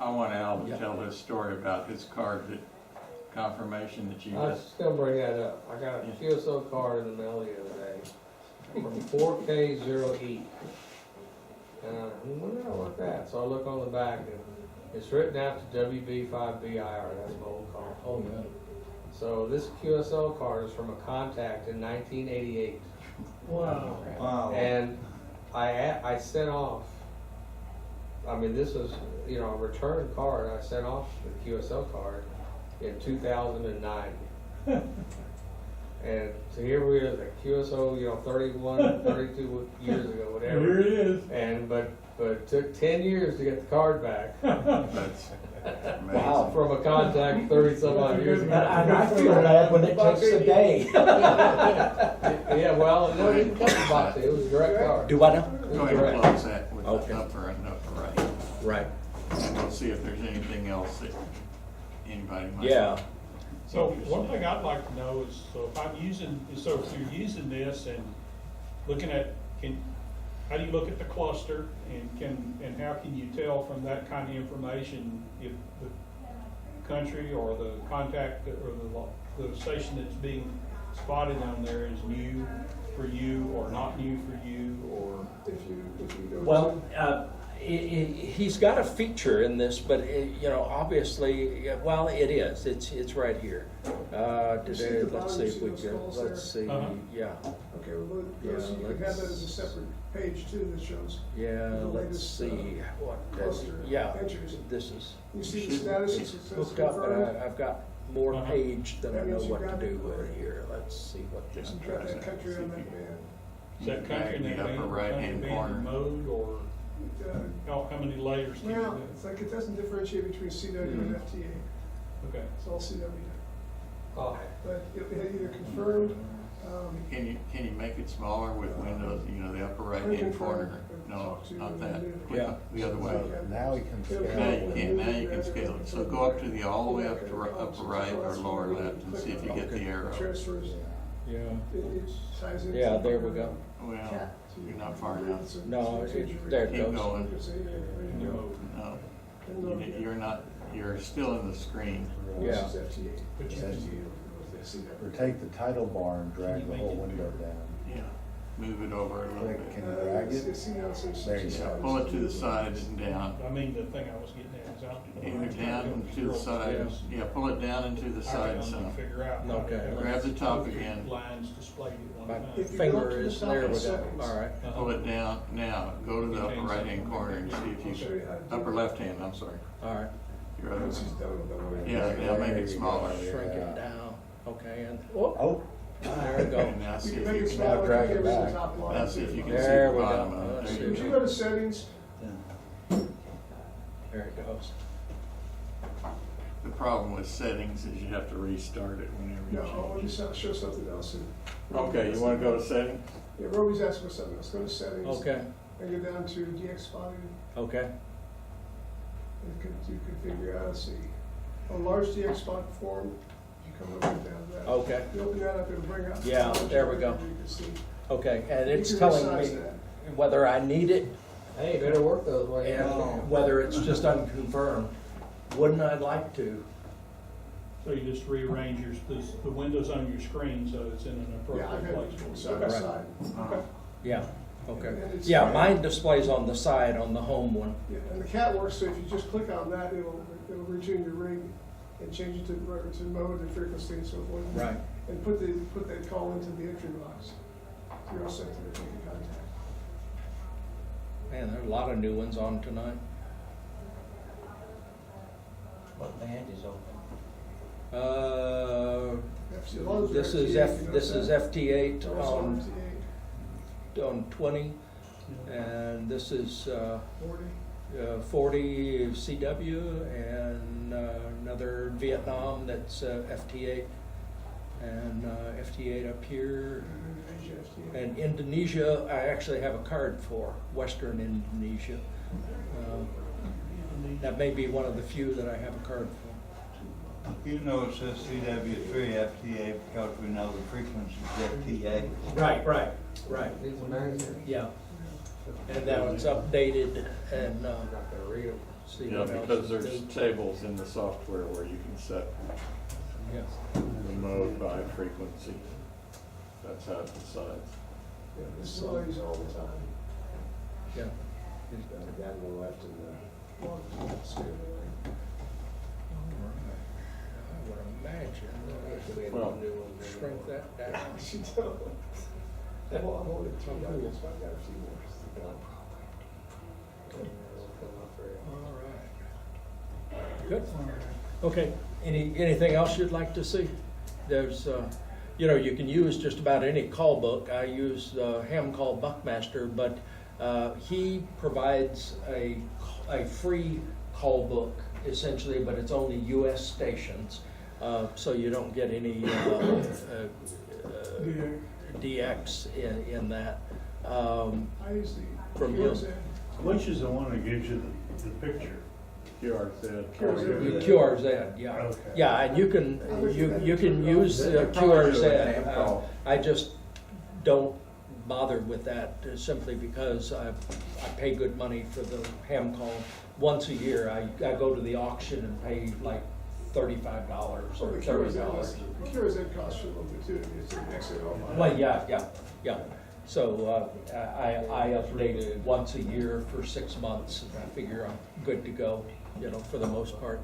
I want Al to Yeah. tell this story about his card that, confirmation that you I was just, just gonna bring that up. I got a QSO card in the mail the other day from 4K0E. And I wonder what that. So I look on the back and it's written out to WB5BIR. That's my old card. oh yeah. So this QSO card is from a contact in 1988. Wow. And I sent off, I mean, this was, you know, a return card. I sent off the QSO card in 2009. And so here we are, the QSO, you know, 31, 32 years ago, whatever. Here it is. And, but it took 10 years to get the card back that's Wow. amazing. from a contact 30 some odd years ago. And I feel bad when it takes a day. Yeah, well, no, it didn't come in box, it was a direct card. Do I know? Go ahead and close that with Okay. the upper and upper right, Right. and we'll see if there's anything else that anybody might. Yeah. So one thing I'd like to know is, so if you're using this and looking at, how do you look at the cluster, and how can you tell from that kind of information if the country or the contact or the station that's being spotted on there is new for you or not new for you, or? If you go Well, to, he's got a feature in this, but you know, obviously, well, it is. It's right here. You see Today, at the let's bottom, see you if see we those can. calls Let's there? see. Uh-huh. Yeah, okay, well, Yeah, you can have that as a let's- separate page too that shows. yeah. The Let's latest, see what. cluster Yeah, entries. this is You see the should- status, it's it says hooked up, but confirmed. I've got more Uh-huh. page than I That know means you what to got do it. with here. Let's see what this. You got that country on that band. Is that country in The that upper abandoned right-hand abandoned corner. mode, or how many layers can you Well, do? it's like it doesn't differentiate between CW and FTA. Okay. It's all CW. Oh, But it either confirmed, Can you make it smaller with Windows, you know, the upper right-hand corner? No, not that, click Yeah. the other way. Now we can scale Now you it. can, now you can scale it, so go up to the, all the way up to upper right or lower left and see if you get the arrow. transfers, Yeah. it ties in. Yeah, there we go. Well, you're not far enough. No, there it Keep goes. going. No. No, you're not, you're still in the screen. Yeah. But you Or take the title bar and drag the whole window down. Yeah, move it over a little Click, bit. can you drag it? There you Yeah, go. pull it to the side and down. I mean, the thing I was getting at is Either down and to the side, yeah, pull it down and to the side some. Figure out. how Okay. to Grab the top both again. Lines displayed at one My time. If you go finger up to the is top there. of We go. settings. All right. Pull it down, now, go to the upper right-hand corner and see if I'll show you, you how to do upper it. left hand, I'm sorry. All right. Your other Once he's one. done with that. Yeah, now make There it you smaller. go. Shrink Yeah. it down. Okay, and whoop, Oh, there we go. And now You see can if make you it can, smaller, drag give it it the back. top line. now see if you can see There the we go. bottom of Let's it. see. There If you you go. go to settings, There it goes. The problem with settings is you have to restart it whenever no, I want you to change. show something else. Okay, you wanna go to settings? Yeah, Roby's asking for something else. Go to settings. Okay, And go down to DX spotting okay. and do configure, let's see. On large DX spot form, you come over down to that. Okay. You open that up, it'll bring up. Yeah, there we go. You can see. Okay, and it's You can telling resize me that. whether I need it hey, better work those ways. and whether it's just unconfirmed. Wouldn't I like to? So you just rearrange the windows on your screen so it's in an Yeah, I've appropriate had place. side by Right. side. Okay. Yeah, okay. And it's- Yeah, mine displays on the side on the home one. Yeah, and the cat works, so if you just click on that, it'll retune your ring and change it to mode and frequency and so forth. Right. And put that call into the entry box. So you're all set to make contact. Man, there's a lot of new ones on tonight. What band is open? FC Logs are This is FT8, you know this is that? FT8 They're also on FT8, 20, and this is 40. 40 CW, and another Vietnam that's FT8, and FT8 up here. Asia FT8. And Indonesia, I actually have a card for, Western Indonesia. That may be one of the few that I have a card for. You know it says CW3 FTA because we know the frequency is FTA. Right. These magazines, Yeah. And now it's updated and I'm not gonna read them. see Yeah, what else. because is there's new. tables in the software where you can set Yeah. the mode by frequency. That's how it decides. Yeah, this is all these all the time. Yeah. That on the left and the long scale. I would imagine that We have Well, new ones. shrink that down. She don't. I'm only two guys, so I've got a few more. All right. Good. Okay, anything else you'd like to see? There's, you can use just about any call book. I use Ham Call Buckmaster, but he provides a free call book essentially, but it's only US stations. So you don't get any DX in that. I use the From QRZ. him. Which is the one that gives you the picture? QRZ. QRZ, yeah. Okay. Yeah, and you can use QRZ. I just don't bother with that simply because I pay good money for the ham call. Once a year, I go to the auction and pay like $35 So or the $30. The QRZ costs you a little bit too, it's an XL. Well, yeah. So I update it once a year for 6 months, and I figure I'm good to go, for the most part.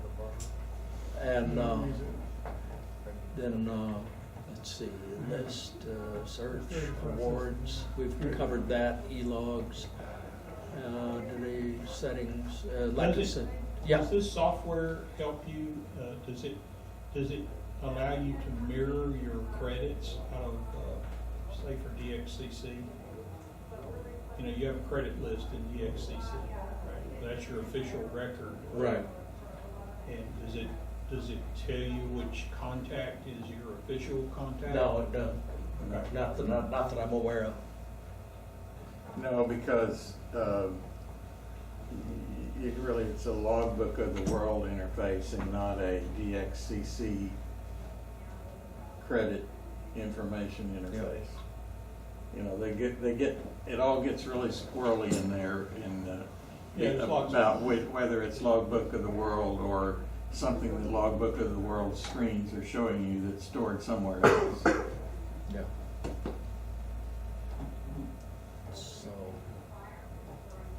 And then, let's see, list, search, awards, we've covered that, e-logs, delay settings, like I said. Yeah. Does this software help you, does it allow you to mirror your credits out of, say for DXCC? You have a credit list in DXCC, right? That's your official record. Right. And does it tell you which contact is your official contact? No, it doesn't. Okay. Not that I'm aware of. No, because it's a logbook of the world interface and not a DXCC credit information interface. It all gets really squirrely in there Yeah, there's lots of- about whether it's logbook of the world or something that logbook of the world screens are showing you that's stored somewhere else. Yeah. So,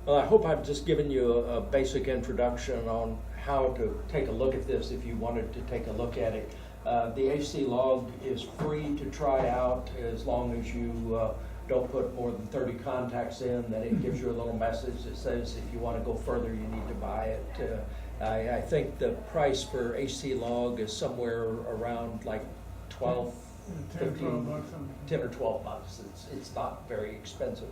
well, I hope I've just given you a basic introduction on how to take a look at this if you wanted to take a look at it. The AC log is free to try out as long as you don't put more than 30 contacts in. Then it gives you a little message that says if you want to go further, you need to buy it. I think the price for AC log is somewhere around like 12, 10, 12 15, bucks, something. 10 or 12 bucks. It's not very expensive.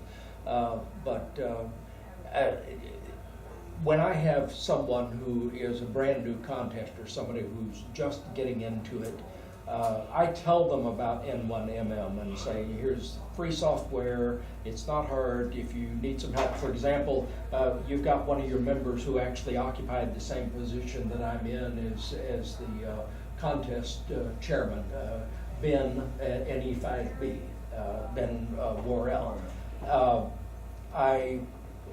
When I have someone who is a brand new contester, somebody who's just getting into it, I tell them about N1MM and say, here's free software, it's not hard, if you need some help. For example, you've got one of your members who actually occupied the same position that I'm in as the contest chairman, Ben, N5B, Ben Worrell.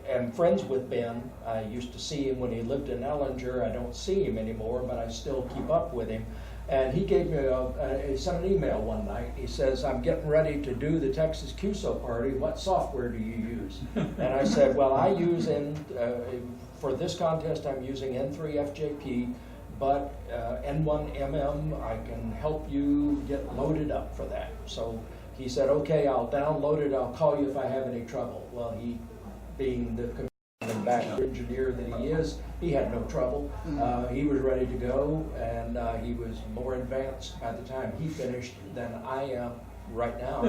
am friends with Ben. I used to see him when he lived in Ellinger. I don't see him anymore, but I still keep up with him. And he gave me he sent an email one night. He says, I'm getting ready to do the Texas QSO party. What software do you use? And I said, well, I use, for this contest, I'm using N3FJP, but N1MM, I can help you get loaded up for that. So he said, okay, I'll download it. I'll call you if I have any trouble. Well, he, being the back engineer that he is, he had no trouble. He was ready to go, and he was more advanced by the time he finished than I am right now.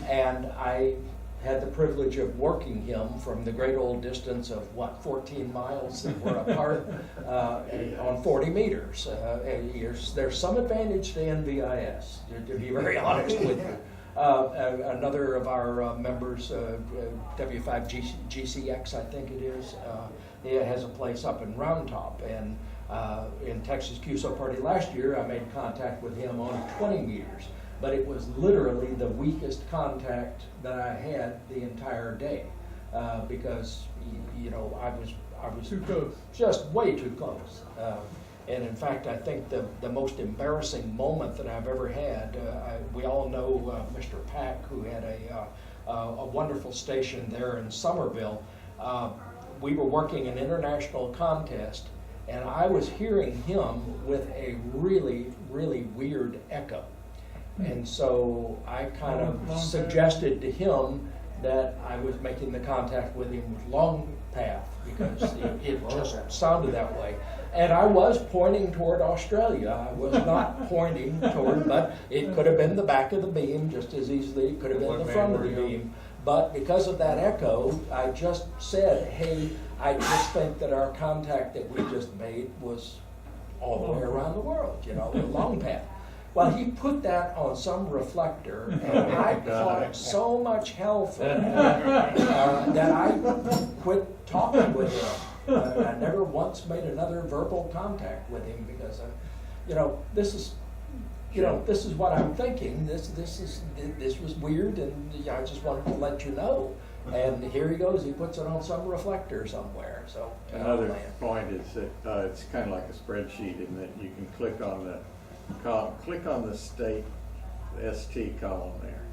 And I had the privilege of working him from the great old distance of, 14 miles that we're apart on 40 meters. There's some advantage to NVIS, to be very honest with you. Another of our members, K5GZR, I think it is, he has a place up in Round Top, and in Texas QSO Party last year, I made contact with him on 20 meters, but it was literally the weakest contact that I had the entire day, because you know I was Too close. just way too close. And in fact, I think the most embarrassing moment that I've ever had, we all know Mr. Pack, who had a wonderful station there in Somerville. We were working an international contest, and I was hearing him with a really, really weird echo. And so I kind of suggested to him that I was making the contact with him with long path, because it just sounded that way. And I was pointing toward Australia. I was not pointing toward, but it could have been the back of the beam just as easily. It could have been the front of the beam. But because of that echo, I just said, hey, I just think that our contact that we just made was all the way around the world, you know, a long path. Well, he put that on some reflector, and I caught so much hell for that that I quit talking with him. I never once made another verbal contact with him, because, you know, this is what I'm thinking. This was weird, and I just wanted to let you know. And here he goes. He puts it on some reflector somewhere. So another point is that it's kind of like a spreadsheet in that you can click on the state ST column there.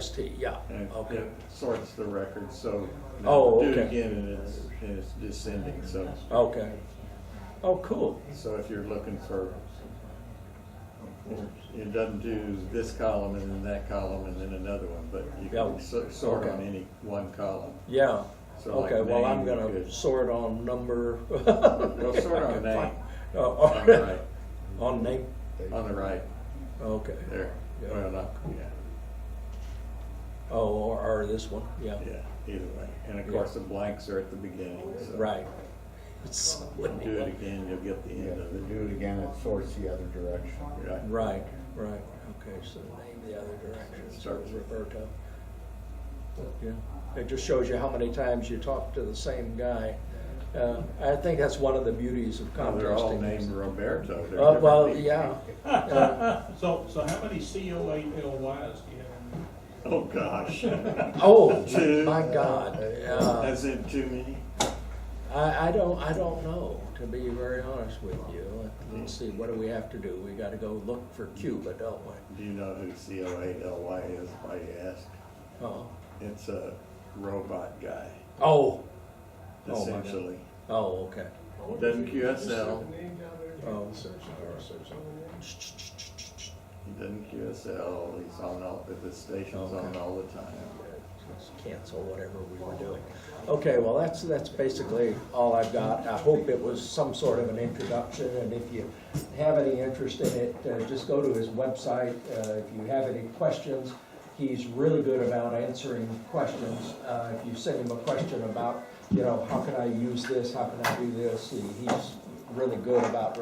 ST, yeah. And Okay. it sorts the record, so Oh, do okay. it again and it's descending. So Okay. Oh, cool. So if you're looking for, it doesn't do this column and then that column and then another one, but you can Yeah. sort Okay. on any one column. Yeah. So like Okay. Well, I'm name, gonna you could- sort on number. Well, sort on name. Oh, On the right. On name. On the right. Okay. There. Yeah. Well, not, yeah. Oh, or this one. Yeah. Yeah, either way. And of Yeah. course, the blanks are at the beginning, so. Right. So, When you do it again, you'll get the Yeah, end if of you it. do it again, it sorts the other direction. Right. Right. Right. Okay. So name the other direction. So Roberto. Yeah. It just shows you how many times you talk to the same guy. I think that's one of the beauties of Well, contesting. they're all named Roberto. They're Well, different yeah. So how many CO8LYs do you have? people. Oh, gosh. Oh, Two. my God. Has it too many? I don't know, to be very honest with you. Let's see, what do we have to do? We gotta go look for Cuba, don't we? Do you know who CO8LY is, why you ask? Oh, It's a robot guy, oh, my God. essentially. Oh, okay. Doesn't Just QSL. set the name down there, Oh. search on the He doesn't QSL, he's on all, the station's on Okay. all the time. Let's cancel whatever we were doing. Okay, well, that's basically all I've got. I hope it was some sort of an introduction, and if you have any interest in it, just go to his website. If you have any questions, he's really good about answering questions. If you send him a question about, you know, how can I use this, how can I do this, he's really good about